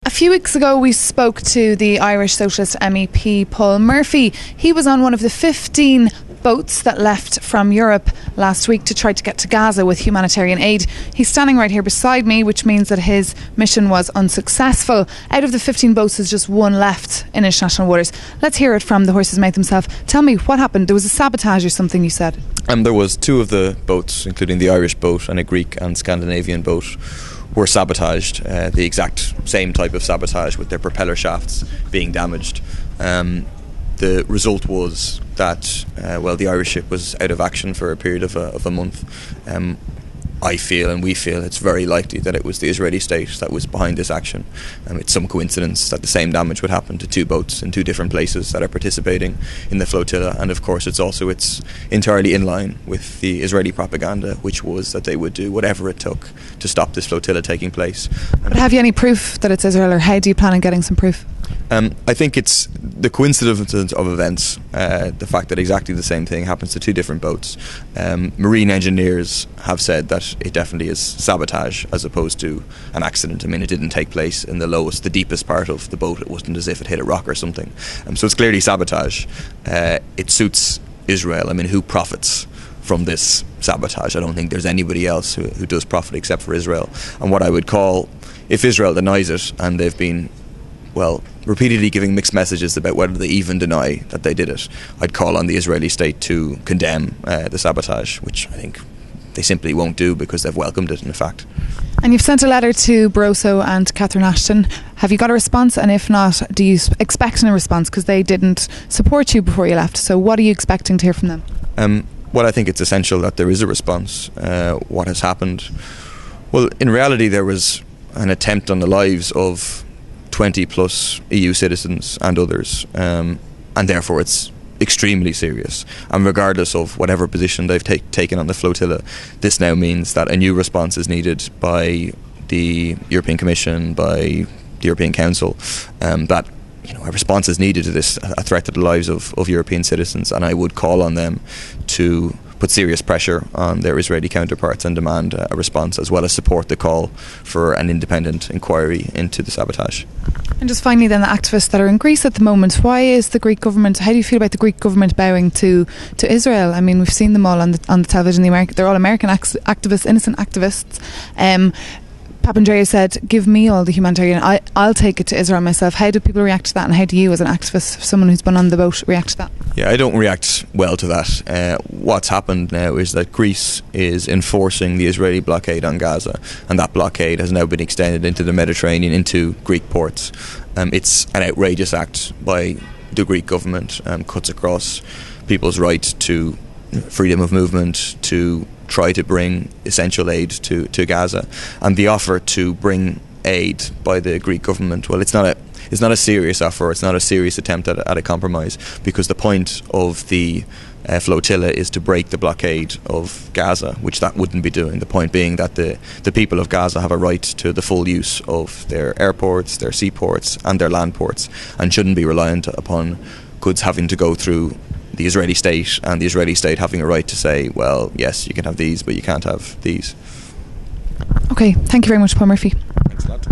A few weeks ago we spoke to the Irish Socialist MEP Paul Murphy. He was on one of the 15 boats that left from Europe last week to try to get to Gaza with humanitarian aid. He's standing right here beside me, which means that his mission was unsuccessful. Out of the 15 boats, there's just one left in international waters. Let's hear it from the horse's mouth himself. Tell me, what happened? There was a sabotage or something, you said? There was two of the boats, including the Irish boat and a Greek and Scandinavian boat, were sabotaged, the exact same type of sabotage, with their propeller shafts being damaged. The result was that the Irish ship was out of action for a period of a month. I feel, and we feel, it's very likely that it was the Israeli state that was behind this action. It's some coincidence that the same damage would happen to two boats in two different places that are participating in the flotilla, and of course it's entirely in line with the Israeli propaganda, which was that they would do whatever it took to stop this flotilla taking place. But have you any proof that it's Israel, or how do you plan on getting some proof? I think it's the coincidence of events, the fact that exactly the same thing happens to two different boats. Marine engineers have said that it definitely is sabotage as opposed to an accident. I mean, it didn't take place in the deepest part of the boat. It wasn't as if it hit a rock or something. So it's clearly sabotage. It suits Israel. I mean, who profits from this sabotage? I don't think there's anybody else who does profit except for Israel. And what I would call, if Israel denies it, and they've been repeatedly giving mixed messages about whether they even deny that they did it, I'd call on the Israeli state to condemn the sabotage, which I think they simply won't do because they've welcomed it, in fact. And you've sent a letter to Barroso and Catherine Ashton. Have you got a response? And if not, do you expect a response? Because they didn't support you before you left. So what are you expecting to hear from them? I think it's essential that there is a response. What has happened? Well, in reality, there was an attempt on the lives of 20 plus EU citizens and others, and therefore it's extremely serious. And regardless of whatever position they've taken on the flotilla, this now means that a new response is needed by the European Commission, by the European Council, that a response is needed to this, a threat to the lives of European citizens, and I would call on them to put serious pressure on their Israeli counterparts and demand a response, as well as support the call for an independent inquiry into the sabotage. And just finally then, the activists that are in Greece at the moment, why is the Greek government, how do you feel about the Greek government bowing to Israel? I mean, we've seen them all on the television, they're all American activists, innocent activists. Papandreou said, give me all the humanitarian, I'll take it to Israel myself. How do people react to that, and how do you, as an activist, someone who's been on the boat, react to that? Yeah, I don't react well to that. What's happened now is that Greece is enforcing the Israeli blockade on Gaza, and that blockade has now been extended into the Mediterranean, into Greek ports. It's an outrageous act by the Greek government, cuts across people's right to freedom of movement, to try to bring essential aid to Gaza. And the offer to bring aid by the Greek government, well, it's not a serious offer, it's not a serious attempt at a compromise, because the point of the flotilla is to break the blockade of Gaza, which that wouldn't be doing. The point being that the people of Gaza have a right to the full use of their airports, their seaports and their land ports, and shouldn't be reliant upon goods having to go through the Israeli state, and the Israeli state having a right to say, well, yes, you can have these, but you can't have these. Okay, thank you very much, Paul Murphy. Thanks a lot.